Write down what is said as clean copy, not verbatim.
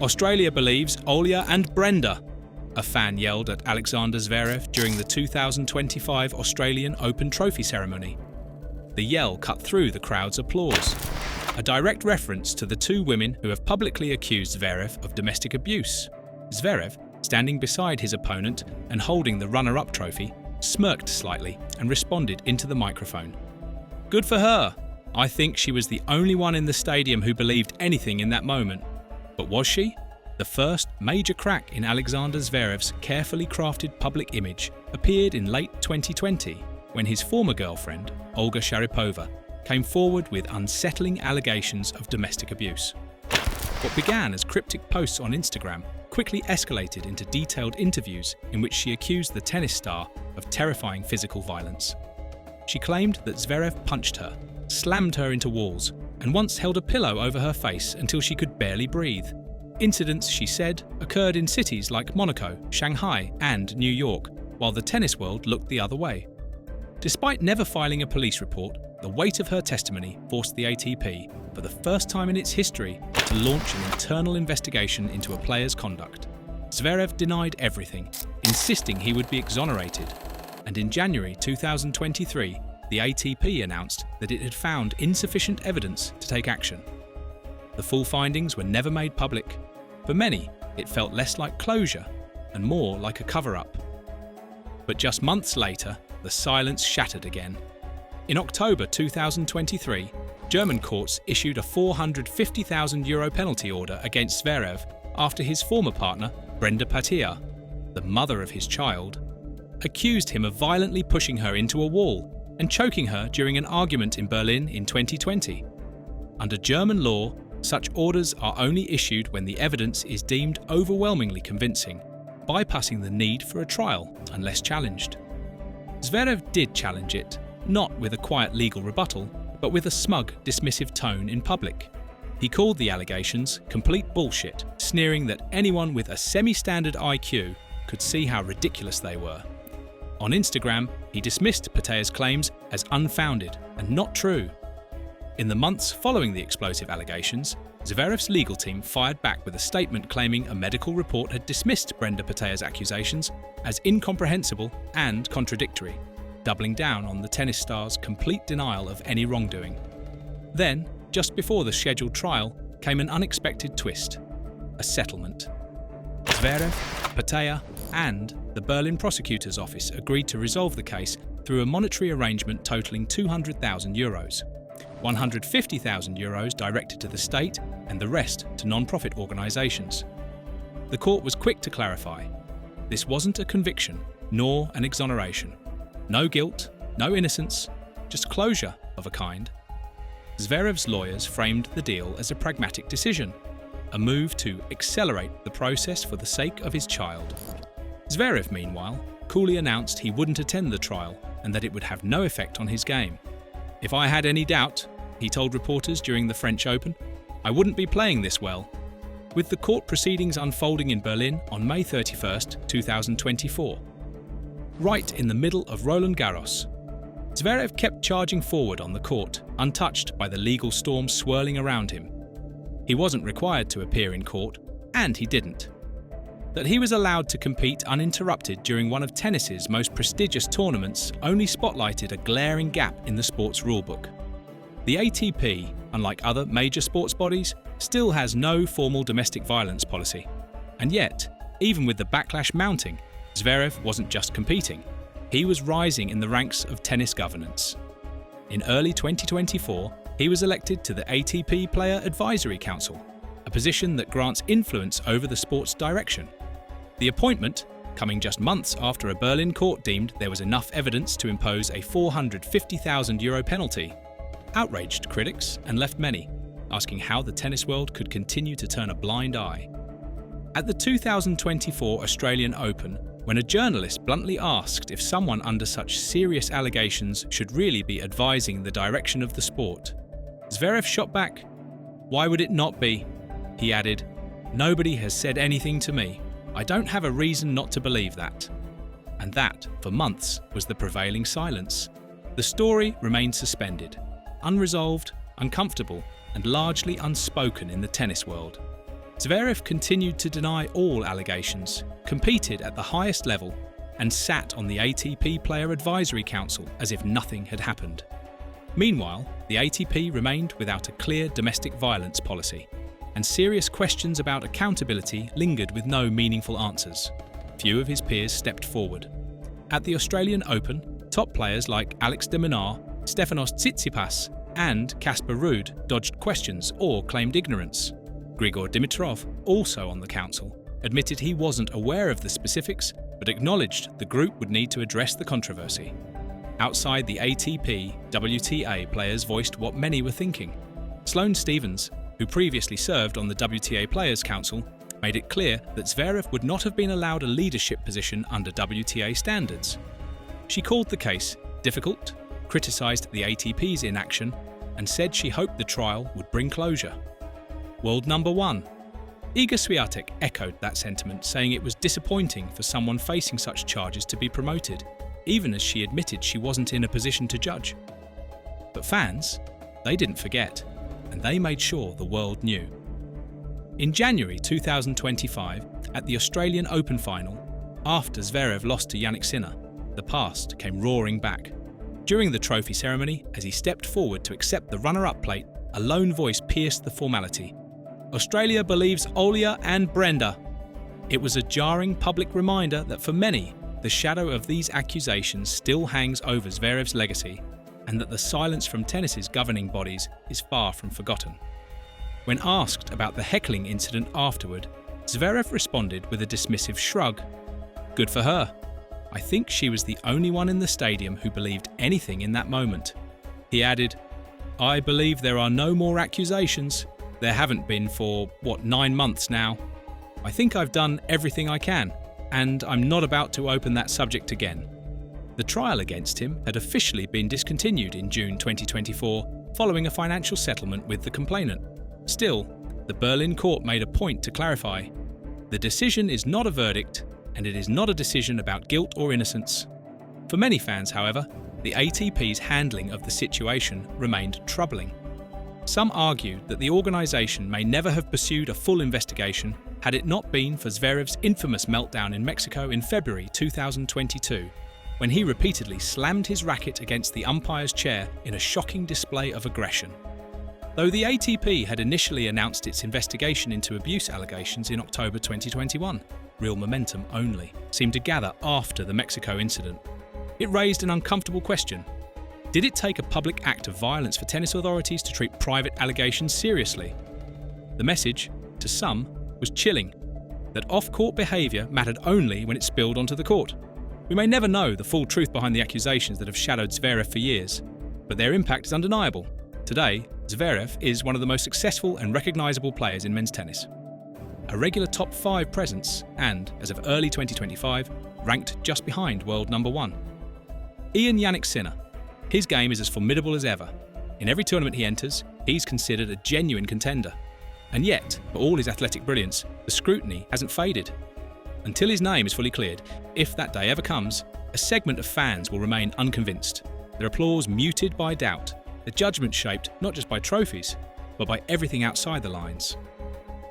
Australia believes Olya and Brenda, a fan yelled at Alexander Zverev during the 2025 Australian Open trophy ceremony. The yell cut through the crowd's applause, a direct reference to the two women who have publicly accused Zverev of domestic abuse. Zverev, standing beside his opponent and holding the runner-up trophy, smirked slightly and responded into the microphone. "Good for her. I think she was the only one in the stadium who believed anything in that moment." But was she? The first major crack in Alexander Zverev's carefully crafted public image appeared in late 2020 when his former girlfriend, Olga Sharpyvoa, came forward with unsettling allegations of domestic abuse. What began as cryptic posts on Instagram quickly escalated into detailed interviews in which she accused the tennis star of terrifying physical violence. She claimed that Zverev punched her, slammed her into walls, and once held a pillow over her face until she could barely breathe. Incidents, she said, occurred in cities like Monaco, Shanghai, and New York, while the tennis world looked the other way. Despite never filing a police report, the weight of her testimony forced the ATP, for the first time in its history, to launch an internal investigation into a player's conduct. Zverev denied everything, insisting he would be exonerated. And in January 2023, the ATP announced that it had found insufficient evidence to take action. The full findings were never made public. For many, it felt less like closure and more like a cover-up. But just months later, the silence shattered again. In October 2023, German courts issued a €450,000 penalty order against Zverev after his former partner, Brenda, the mother of his child, accused him of violently pushing her into a wall and choking her during an argument in Berlin in 2020. Under German law, such orders are only issued when the evidence is deemed overwhelmingly convincing, bypassing the need for a trial unless challenged. Zverev did challenge it, not with a quiet legal rebuttal, but with a smug, dismissive tone in public. He called the allegations complete bullshit, sneering that anyone with a semi-standard IQ could see how ridiculous they were. On Instagram, he dismissed Patea's claims as unfounded and not true. In the months following the explosive allegations, Zverev's legal team fired back with a statement claiming a medical report had dismissed Brenda Patea's accusations as incomprehensible and contradictory, doubling down on the tennis star's complete denial of any wrongdoing. Then, just before the scheduled trial, came an unexpected twist: a settlement. Zverev, Patea, and the Berlin prosecutor's office agreed to resolve the case through a monetary arrangement totaling €200,000. €150,000 directed to the state and the rest to non-profit organisations. The court was quick to clarify. This wasn't a conviction, nor an exoneration. No guilt, no innocence, just closure of a kind. Zverev's lawyers framed the deal as a pragmatic decision, a move to accelerate the process for the sake of his child. Zverev, meanwhile, coolly announced he wouldn't attend the trial and that it would have no effect on his game. "If I had any doubt," he told reporters during the French Open, "I wouldn't be playing this well." With the court proceedings unfolding in Berlin on May 31, 2024. Right in the middle of Roland Garros, Zverev kept charging forward on the court, untouched by the legal storm swirling around him. He wasn't required to appear in court, and he didn't. That he was allowed to compete uninterrupted during one of tennis's most prestigious tournaments only spotlighted a glaring gap in the sport's rulebook. The ATP, unlike other major sports bodies, still has no formal domestic violence policy. And yet, even with the backlash mounting, Zverev wasn't just competing. He was rising in the ranks of tennis governance. In early 2024, he was elected to the ATP Player Advisory Council, a position that grants influence over the sport's direction. The appointment, coming just months after a Berlin court deemed there was enough evidence to impose a €450,000 penalty, outraged critics and left many asking how the tennis world could continue to turn a blind eye. At the 2024 Australian Open, when a journalist bluntly asked if someone under such serious allegations should really be advising the direction of the sport, Zverev shot back, "Why would it not be?" He added, "Nobody has said anything to me. I don't have a reason not to believe that." And that, for months, was the prevailing silence. The story remained suspended, unresolved, uncomfortable, and largely unspoken in the tennis world. Zverev continued to deny all allegations, competed at the highest level, and sat on the ATP Player Advisory Council as if nothing had happened. Meanwhile, the ATP remained without a clear domestic violence policy, and serious questions about accountability lingered with no meaningful answers. Few of his peers stepped forward. At the Australian Open, top players like Alex de Minaur, Stefanos Tsitsipas, and Casper Ruud dodged questions or claimed ignorance. Grigor Dimitrov, also on the council, admitted he wasn't aware of the specifics, but acknowledged the group would need to address the controversy. Outside the ATP, WTA players voiced what many were thinking. Sloane Stephens, who previously served on the WTA Players Council, made it clear that Zverev would not have been allowed a leadership position under WTA standards. She called the case difficult, criticised the ATP's inaction, and said she hoped the trial would bring closure. World number one. Iga Swiatek echoed that sentiment, saying it was disappointing for someone facing such charges to be promoted, even as she admitted she wasn't in a position to judge. But fans, they didn't forget, and they made sure the world knew. In January 2025, at the Australian Open final, after Zverev lost to Jannik Sinner, the past came roaring back. During the trophy ceremony, as he stepped forward to accept the runner-up plate, a lone voice pierced the formality. Australia believes Olya and Brenda. It was a jarring public reminder that for many, the shadow of these accusations still hangs over Zverev's legacy, and that the silence from tennis's governing bodies is far from forgotten. When asked about the heckling incident afterward, Zverev responded with a dismissive shrug. Good for her. I think she was the only one in the stadium who believed anything in that moment. He added, I believe there are no more accusations. There haven't been for, 9 months now. I think I've done everything I can, and I'm not about to open that subject again. The trial against him had officially been discontinued in June 2024, following a financial settlement with the complainant. Still, the Berlin court made a point to clarify, the decision is not a verdict, and it is not a decision about guilt or innocence. For many fans, however, the ATP's handling of the situation remained troubling. Some argued that the organisation may never have pursued a full investigation had it not been for Zverev's infamous meltdown in Mexico in February 2022, when he repeatedly slammed his racket against the umpire's chair in a shocking display of aggression. Though the ATP had initially announced its investigation into abuse allegations in October 2021, real momentum only seemed to gather after the Mexico incident. It raised an uncomfortable question. Did it take a public act of violence for tennis authorities to treat private allegations seriously? The message, to some, was chilling, that off-court behaviour mattered only when it spilled onto the court. We may never know the full truth behind the accusations that have shadowed Zverev for years, but their impact is undeniable. Today, Zverev is one of the most successful and recognisable players in men's tennis. A regular top 5 presence and, as of early 2025, ranked just behind world number 1. Ian Jannik Sinner. His game is as formidable as ever. In every tournament he enters, he's considered a genuine contender. And yet, for all his athletic brilliance, the scrutiny hasn't faded. Until his name is fully cleared, if that day ever comes, a segment of fans will remain unconvinced, their applause muted by doubt, their judgment shaped not just by trophies, but by everything outside the lines.